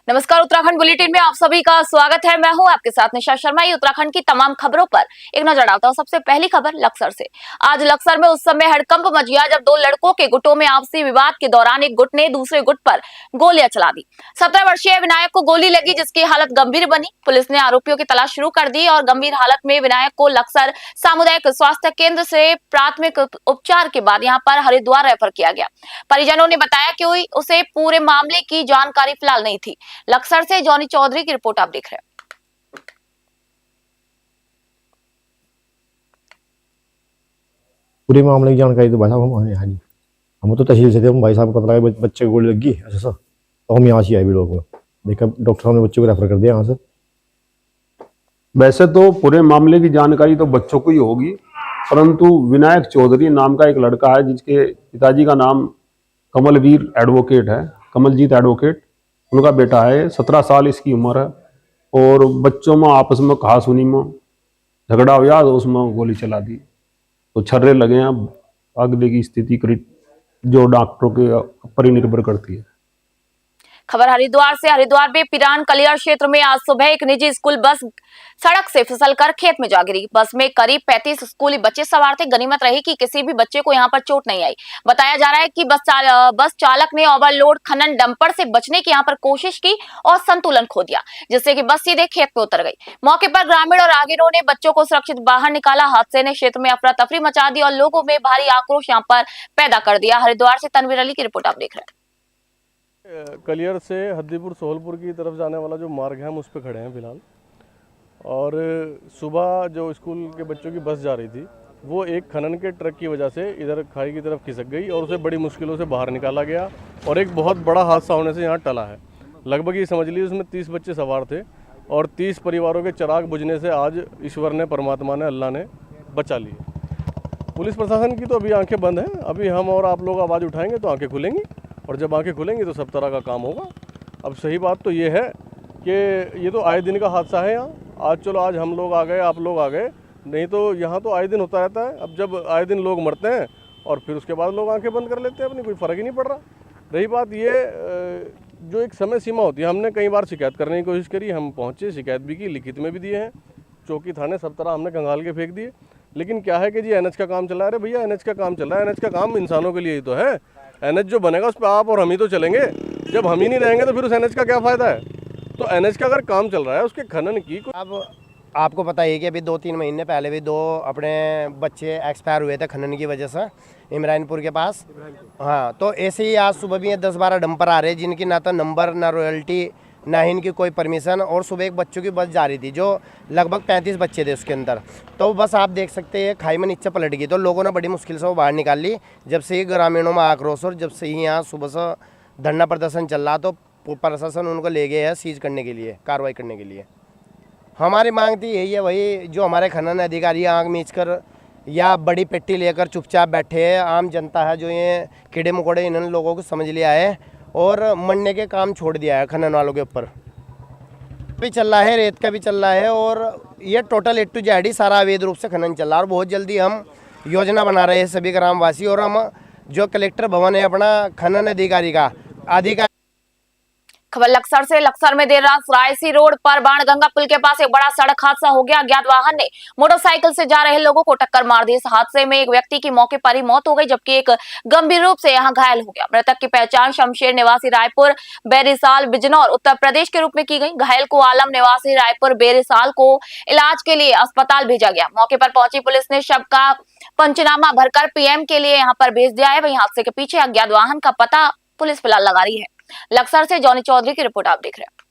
नमस्कार, उत्तराखंड बुलेटिन में आप सभी का स्वागत है। मैं हूं आपके साथ निशा शर्मा। ये उत्तराखंड की तमाम खबरों पर एक नजर डालता हूं। सबसे पहली खबर लक्सर से। आज लक्सर में उस समय हड़कंप मच गया जब दो लड़कों के गुटों में आपसी विवाद के दौरान एक गुट ने दूसरे गुट पर गोलियां चला दी। 17 वर्षीय विनायक को गोली लगी, जिसकी हालत गंभीर बनी। पुलिस ने आरोपियों की तलाश शुरू कर दी और गंभीर हालत में विनायक को लक्सर सामुदायिक स्वास्थ्य केंद्र से प्राथमिक उपचार के बाद यहाँ पर हरिद्वार रेफर किया गया। परिजनों ने बताया कि उसे पूरे मामले की जानकारी फिलहाल नहीं थी। लक्सर से जॉनी चौधरी की रिपोर्ट आप देख रहे हैं। पूरे मामले की जानकारी तो भाई साहब हम यहाँ जी, हम तो तहसील से थे। हम भाई साहब को पता लगा बच्चे को गोली लगी ऐसा सा, तो हम यहाँ से आए भी लोग देखा, डॉक्टर साहब ने बच्चे को रेफर कर दिया यहाँ से। वैसे तो पूरे मामले की जानकारी तो बच्चों को ही होगी, परंतु विनायक चौधरी नाम का एक लड़का है जिसके पिताजी का नाम कमलवीर एडवोकेट है, कमलजीत एडवोकेट, उनका बेटा है। 17 साल इसकी उम्र है और बच्चों में आपस में कहा सुनी में झगड़ा हुआ तो उसमें गोली चला दी, तो छर्रे लगे हैं। आगे की स्थिति जो डॉक्टरों के ऊपर ही निर्भर करती है। खबर हरिद्वार से। हरिद्वार में पिरान कलियर क्षेत्र में आज सुबह एक निजी स्कूल बस सड़क से फिसलकर खेत में जा गिरी। बस में करीब 35 स्कूली बच्चे सवार थे। गनीमत रही कि किसी भी बच्चे को यहां पर चोट नहीं आई। बताया जा रहा है कि बस चालक ने ओवरलोड खनन डंपर से बचने की यहां पर कोशिश की और संतुलन खो दिया, जिससे कि बस सीधे खेत में उतर गई। मौके पर ग्रामीण और राहगीरों ने बच्चों को सुरक्षित बाहर निकाला। हादसे ने क्षेत्र में अफरा तफरी मचा दी और लोगों में भारी आक्रोश यहां पर पैदा कर दिया। हरिद्वार से तनवीर अली की रिपोर्ट आप देख रहे हैं। कलियर से हद्दीपुर सोहलपुर की तरफ जाने वाला जो मार्ग है हम उस पर खड़े हैं फिलहाल। और सुबह जो स्कूल के बच्चों की बस जा रही थी वो एक खनन के ट्रक की वजह से इधर खाई की तरफ खिसक गई और उसे बड़ी मुश्किलों से बाहर निकाला गया और एक बहुत बड़ा हादसा होने से यहाँ टला है। लगभग ये समझ लीजिए उसमें 30 बच्चे सवार थे और 30 परिवारों के चिराग बुझने से आज ईश्वर ने, परमात्मा ने, अल्लाह ने बचा लिए। पुलिस प्रशासन की तो अभी आंखें बंद हैं। अभी हम और आप लोग आवाज़ उठाएंगे तो आंखें खुलेंगी और जब आंखें खुलेंगी तो सब तरह का काम होगा। अब सही बात तो ये है कि ये तो आए दिन का हादसा है यहाँ। आज चलो आज हम लोग आ गए, आप लोग आ गए, नहीं तो यहाँ तो आए दिन होता रहता है। अब जब आए दिन लोग मरते हैं और फिर उसके बाद लोग आंखें बंद कर लेते हैं, अपनी कोई फ़र्क ही नहीं पड़ रहा। रही बात ये जो एक समय सीमा होती है, हमने कई बार शिकायत करने की कोशिश करी, हम पहुँचे, शिकायत भी की, लिखित में भी दिए हैं, चौकी थाने सब तरह हमने कंगाल के फेंक दिए। लेकिन क्या है कि जी एनएच का काम चल रहा है। अरे भैया एनएच का काम चल रहा है, एनएच का काम इंसानों के लिए ही तो है। एनएच जो बनेगा उस पर आप और हम ही तो चलेंगे। जब हम ही नहीं रहेंगे तो फिर उस एनएच का क्या फ़ायदा है। तो एनएच का अगर काम चल रहा है उसके खनन की अब आपको पता ही है कि अभी 2-3 महीने पहले भी 2 अपने बच्चे एक्सपायर हुए थे खनन की वजह से इमरानपुर के पास। हाँ, तो ऐसे ही आज सुबह भी 10-12 डंपर आ रहे हैं जिनकी ना तो नंबर, ना रॉयल्टी, ना ही इनकी कोई परमिशन। और सुबह एक बच्चों की बस जा रही थी जो लगभग 35 बच्चे थे उसके अंदर। तो बस आप देख सकते हैं खाई में नीचे पलट गई। तो लोगों ने बड़ी मुश्किल से वो बाहर निकाल ली। जब से ही ग्रामीणों में आक्रोश और जब से ही यहाँ सुबह से धरना प्रदर्शन चल रहा तो प्रशासन उनको ले गए है सीज करने के लिए, कार्रवाई करने के लिए। हमारी मांग थी यही है, वही जो हमारे खनन अधिकारी आँख मीच कर या बड़ी पेटी लेकर चुपचाप बैठे हैं। आम जनता है जो ये कीड़े मकोड़े इन्होंने लोगों को समझ लिया है और मरने के काम छोड़ दिया है खनन वालों के ऊपर। भी चल रहा है, रेत का भी चल रहा है और ये टोटल A to Z सारा अवैध रूप से खनन चल रहा है। और बहुत जल्दी हम योजना बना रहे हैं सभी ग्रामवासी और हम जो कलेक्टर भवन है अपना खनन अधिकारी का खबर लक्सर से। लक्सर में देर रात रायसी रोड पर बाणगंगा पुल के पास एक बड़ा सड़क हादसा हो गया। अज्ञात वाहन ने मोटरसाइकिल से जा रहे लोगों को टक्कर मार दी। इस हादसे में एक व्यक्ति की मौके पर ही मौत हो गई, जबकि एक गंभीर रूप से यहां घायल हो गया। मृतक की पहचान शमशेर निवासी रायपुर बेरिसाल बिजनौर उत्तर प्रदेश के रूप में की गई। घायल को आलम निवासी रायपुर बेरिसाल को इलाज के लिए अस्पताल भेजा गया। मौके पर पहुंची पुलिस ने शव का पंचनामा भरकर पीएम के लिए यहाँ पर भेज दिया है। वहीं हादसे के पीछे अज्ञात वाहन का पता पुलिस फिलहाल लगा रही है। लक्सर से जॉनी चौधरी की रिपोर्ट आप देख रहे हैं।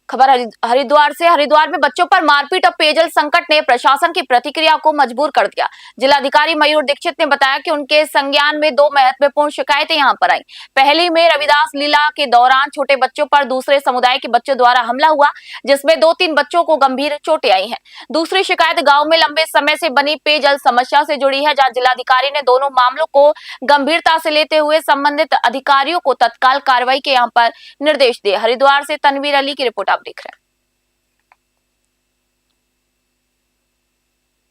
खबर हरिद्वार से। हरिद्वार में बच्चों पर मारपीट और पेयजल संकट ने प्रशासन की प्रतिक्रिया को मजबूर कर दिया। जिलाधिकारी मयूर दीक्षित ने बताया कि उनके संज्ञान में 2 महत्वपूर्ण शिकायतें यहां पर आई। पहली में रविदास लीला के दौरान छोटे बच्चों पर दूसरे समुदाय के बच्चों द्वारा हमला हुआ, जिसमें 2-3 बच्चों को गंभीर चोटें आई हैं। दूसरी शिकायत गांव में लंबे समय से बनी पेयजल समस्या से जुड़ी है, जहां जिलाधिकारी ने दोनों मामलों को गंभीरता से लेते हुए संबंधित अधिकारियों को तत्काल कार्रवाई के यहां पर निर्देश दिए। हरिद्वार से तनवीर अली की रिपोर्ट देख रहे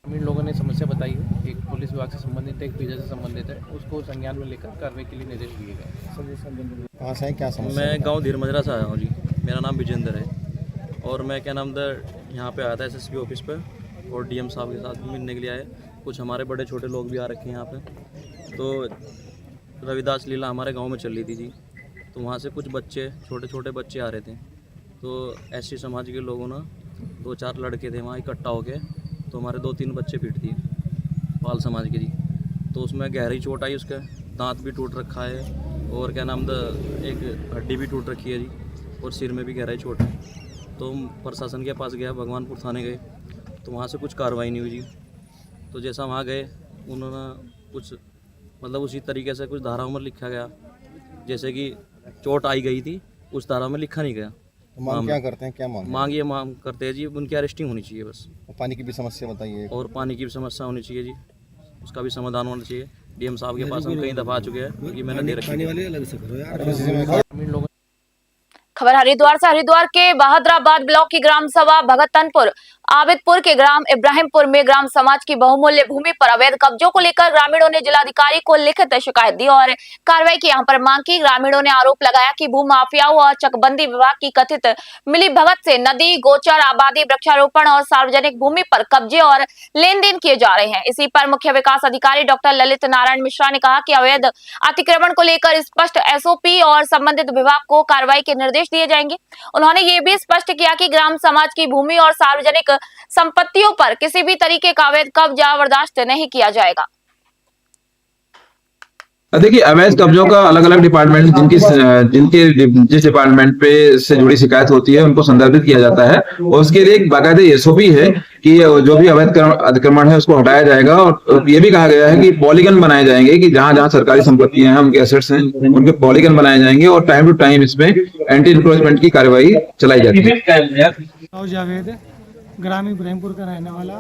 हैं। ग्रामीण लोगों ने समस्या बताई है, एक पुलिस विभाग से संबंधित है, एक पीजा से संबंधित है, उसको संज्ञान में लेकर कार्रवाई के लिए निर्देश दिए गए। कहाँ से क्या समस्या? मैं गांव धीर मजरा से आया हूँ जी। मेरा नाम विजेंद्र है और मैं क्या नाम यहाँ पे आया था एसएसपी ऑफिस पे और डीएम साहब के साथ मिलने के लिए आए। कुछ हमारे बड़े छोटे लोग भी आ रखे हैं यहाँ पे। तो रविदास लीला हमारे गांव में चल रही थी जी, तो वहाँ से कुछ बच्चे छोटे छोटे बच्चे आ रहे थे। तो एससी समाज के लोगों ने 2-4 लड़के थे वहाँ इकट्ठा होके, तो हमारे 2-3 बच्चे पीट दिए पाल समाज के जी। तो उसमें गहरी चोट आई, उसका दांत भी टूट रखा है और क्या नाम एक हड्डी भी टूट रखी है जी, और सिर में भी गहराई चोट है। तो प्रशासन के पास गया, भगवानपुर थाने गए, तो वहाँ से कुछ कार्रवाई नहीं हुई जी। तो जैसा वहाँ गए उन्होंने कुछ मतलब उसी तरीके से कुछ धाराओं में लिखा गया, जैसे कि चोट आई गई थी उस धारा में लिखा नहीं गया। तो मांग क्या करते हैं, क्या मांग करते हैं जी उनकी अरेस्टिंग होनी चाहिए बस। पानी की भी समस्या बताइए। और पानी की भी समस्या होनी चाहिए जी, उसका भी समाधान होना चाहिए। डीएम साहब के पास हम कई दफ़ा आ चुके हैं कि मैंने दे रखी है। ग्रामीण लोगों खबर हरिद्वार से। हरिद्वार के बहादुराबाद ब्लॉक की ग्राम सभा भगतनपुर आबिदपुर के ग्राम इब्राहिमपुर में ग्राम समाज की बहुमूल्य भूमि पर अवैध कब्जों को लेकर ग्रामीणों ने जिलाधिकारी को लिखित शिकायत दी और कार्रवाई की यहाँ पर मांग की। ग्रामीणों ने आरोप लगाया कि भू माफियाओं और चकबंदी विभाग की कथित मिली भगत से नदी, गोचर, आबादी, वृक्षारोपण और सार्वजनिक भूमि पर कब्जे और लेन देन किए जा रहे हैं। इसी पर मुख्य विकास अधिकारी डॉक्टर ललित नारायण मिश्रा ने कहा कि अवैध अतिक्रमण को लेकर स्पष्ट एसओपी और संबंधित विभाग को कार्रवाई के निर्देश दिए जाएंगे। उन्होंने ये भी स्पष्ट किया कि ग्राम समाज की भूमि और सार्वजनिक संपत्तियों पर किसी भी तरीके का अवैध कब्जा बर्दाश्त नहीं किया जाएगा। देखिए, अवैध कब्जों का अलग अलग डिपार्टमेंट जिनके जिस डिपार्टमेंट पे से जुड़ी शिकायत होती है उनको संदर्भित किया जाता है और उसके लिए एक बाकायदा एसओपी है कि जो भी अवैध अतिक्रमण है उसको हटाया जाएगा। और ये भी कहा गया है कि पॉलीगन बनाए जाएंगे कि जहां जहां सरकारी संपत्तियां हैं, उनके एसेट्स हैं, उनके पॉलीगन बनाए जाएंगे और टाइम टू टाइम इसमें एंटी इंक्रोचमेंट की कार्रवाई चलाई जाती है। जावेद ग्राम इब्राहिमपुर का रहने वाला,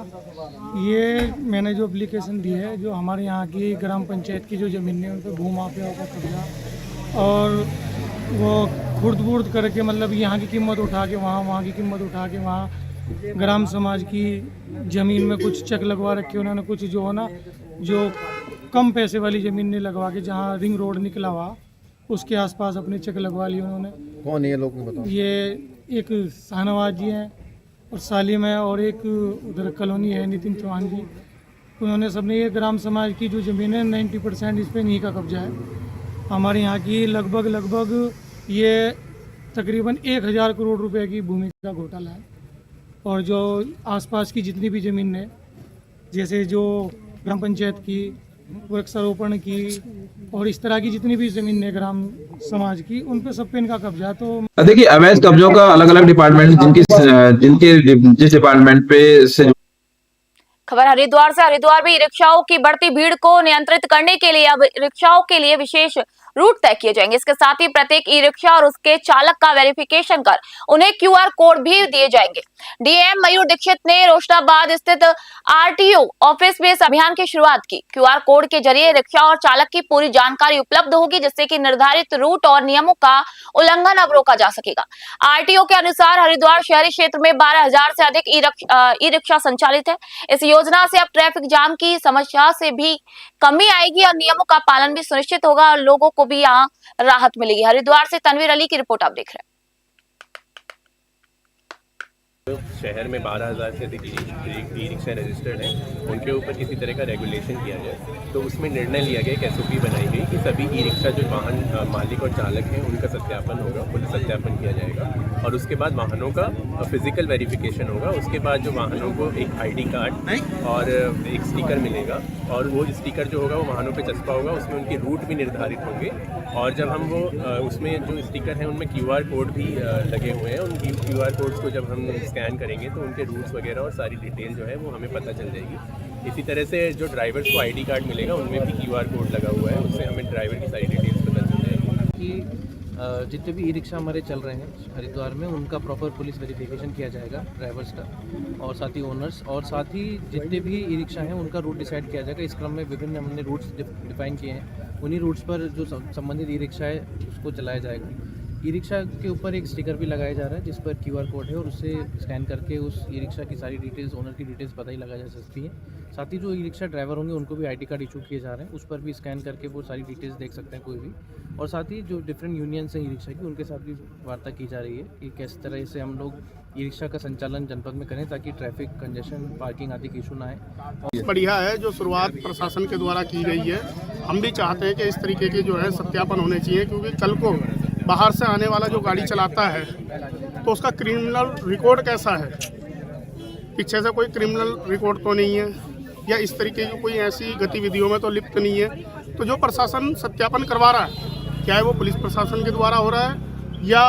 ये मैंने जो एप्लीकेशन दी है, जो हमारे यहाँ की ग्राम पंचायत की जो ज़मीन है उन पर भू माफियाओं का कब्जा और वो खुर्द बुर्द करके मतलब यहाँ की कीमत उठा के वहाँ की कीमत उठा के वहाँ ग्राम समाज की ज़मीन में कुछ चेक लगवा रखे उन्होंने। कुछ जो है ना जो कम पैसे वाली ज़मीन नहीं लगवा के जहाँ रिंग रोड निकला हुआ उसके आसपास अपने चेक लगवा लिए उन्होंने। कौन है ये लोग बताओ? ये एक शाहनवाज जी हैं और सालिम है और एक उधर कॉलोनी है नितिन चौहान जी। उन्होंने सबने ये ग्राम समाज की जो ज़मीन है 90% इस पर इन्हीं का कब्जा है। हमारे यहाँ की लगभग ये तकरीबन 1000 करोड़ रुपए की भूमि का घोटाला है। और जो आसपास की जितनी भी ज़मीन है, जैसे जो ग्राम पंचायत की, वृक्षारोपण की और इस तरह की जितनी भी ज़मीन है ग्राम समाज की, उन पे सब पे इनका कब्जा। तो देखिए, अवैध कब्जों का अलग अलग डिपार्टमेंट जिनके जिस डिपार्टमेंट पे से खबर हरिद्वार से। हरिद्वार में ई रिक्शाओं की बढ़ती भीड़ को नियंत्रित करने के लिए अब रिक्शाओं के लिए विशेष रूट तय किए जाएंगे। इसके साथ ही प्रत्येक ई रिक्शा और उसके चालक का वेरिफिकेशन कर उन्हें क्यूआर कोड भी दिए जाएंगे। डीएम मयूर दीक्षित ने रोशनाबाद स्थित आरटीओ ऑफिस में इस अभियान की शुरुआत की। क्यूआर कोड के जरिए रिक्शा और चालक की पूरी जानकारी उपलब्ध होगी, जिससे कि निर्धारित रूट और नियमों का उल्लंघन अब रोका जा सकेगा। आरटीओ के अनुसार हरिद्वार शहरी क्षेत्र में 12,000 से अधिक ई रिक्शा संचालित है। इस योजना से अब ट्रैफिक जाम की समस्या से भी कमी आएगी और नियमों का पालन भी सुनिश्चित होगा और लोगों को भी यहाँ राहत मिलेगी। हरिद्वार से तनवीर अली की रिपोर्ट आप देख रहे हैं। शहर में 12,000 से अधिक ई रिक्शा रजिस्टर्ड हैं, उनके ऊपर किसी तरह का रेगुलेशन किया जाए, तो उसमें निर्णय लिया गया, एक एसओपी बनाई गई कि सभी ई रिक्शा जो वाहन मालिक और चालक हैं उनका सत्यापन होगा, पुलिस सत्यापन किया जाएगा और उसके बाद वाहनों का फिजिकल वेरिफिकेशन होगा। उसके बाद जो वाहनों को एक आईडी कार्ड और एक स्टिकर मिलेगा और वो स्टिकर जो होगा वो वाहनों पर चस्पा होगा, उसमें उनके रूट भी निर्धारित होंगे और जब हम वो उसमें जो स्टिकर हैं उनमें क्यूआर कोड भी लगे हुए हैं। उन क्यूआर कोड्स को जब हम स्कैन करेंगे तो उनके रूट्स वगैरह और सारी डिटेल जो है वो हमें पता चल जाएगी। इसी तरह से जो ड्राइवर्स को आईडी कार्ड मिलेगा उनमें भी क्यूआर कोड लगा हुआ है, उससे हमें ड्राइवर की सारी डिटेल्स पता चल जाएगी। कि जितने भी ई रिक्शा हमारे चल रहे हैं हरिद्वार में उनका प्रॉपर पुलिस वेरिफिकेशन किया जाएगा, ड्राइवर्स का और साथ ही ओनर्स, और साथ ही जितने भी ई रिक्शा हैं उनका रूट डिसाइड किया जाएगा। इस क्रम में विभिन्न हमने रूट्स डिफाइन किए हैं, उन्हीं रूट्स पर जो संबंधित ई रिक्शा है उसको चलाया जाएगा। ई रिक्शा के ऊपर एक स्टिकर भी लगाया जा रहा है जिस पर QR कोड है और उससे स्कैन करके उस ई रिक्शा की सारी डिटेल्स, ओनर की डिटेल्स पता ही लगा जा सकती है। साथ ही जो ई रिक्शा ड्राइवर होंगे उनको भी ID कार्ड इशू किए जा रहे हैं, उस पर भी स्कैन करके वो सारी डिटेल्स देख सकते हैं कोई भी। और साथ ही जो डिफरेंट यूनियंस हैं ई रिक्शा की, उनके साथ भी वार्ता की जा रही है कि किस तरह से हम लोग ई रिक्शा का संचालन जनपद में करें ताकि ट्रैफिक कंजेशन, पार्किंग आदि की इशू ना आए। बढ़िया है जो शुरुआत प्रशासन के द्वारा की गई है। हम भी चाहते हैं कि इस तरीके के जो है सत्यापन होने चाहिए, क्योंकि कल को बाहर से आने वाला जो गाड़ी चलाता है तो उसका क्रिमिनल रिकॉर्ड कैसा है, पीछे से कोई क्रिमिनल रिकॉर्ड तो नहीं है या इस तरीके की कोई ऐसी गतिविधियों में तो लिप्त नहीं है। तो जो प्रशासन सत्यापन करवा रहा है, चाहे वो पुलिस प्रशासन के द्वारा हो रहा है या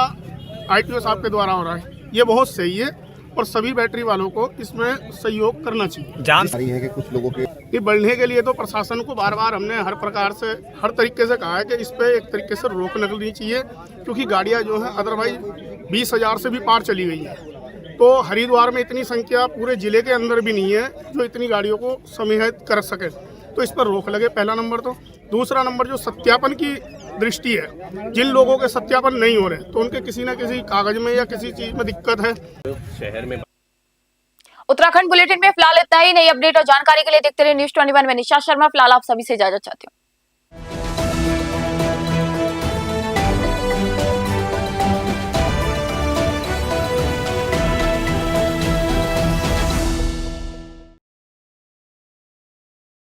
ITO साहब के द्वारा हो रहा है, ये बहुत सही है और सभी बैटरी वालों को इसमें सहयोग करना चाहिए। जान रही है कि कुछ लोगों के ये बढ़ने के लिए तो प्रशासन को बार बार हमने हर प्रकार से, हर तरीके से कहा है कि इस पे एक तरीके से रोक लगनी चाहिए, क्योंकि गाड़ियां जो हैं अदरवाइज 20,000 से भी पार चली गई हैं। तो हरिद्वार में इतनी संख्या पूरे जिले के अंदर भी नहीं है जो इतनी गाड़ियों को समाहित कर सके, तो इस पर रोक लगे, पहला नंबर। तो दूसरा नंबर जो सत्यापन की दृष्टि है, जिन लोगों के सत्यापन नहीं हो रहे तो उनके किसी न किसी कागज में या किसी चीज में दिक्कत है। शहर में उत्तराखंड बुलेटिन में फिलहाल इतना ही। नई अपडेट और जानकारी के लिए देखते रहिए News 21 में निशा शर्मा। फिलहाल आप सभी से इजाजत चाहती हूँ।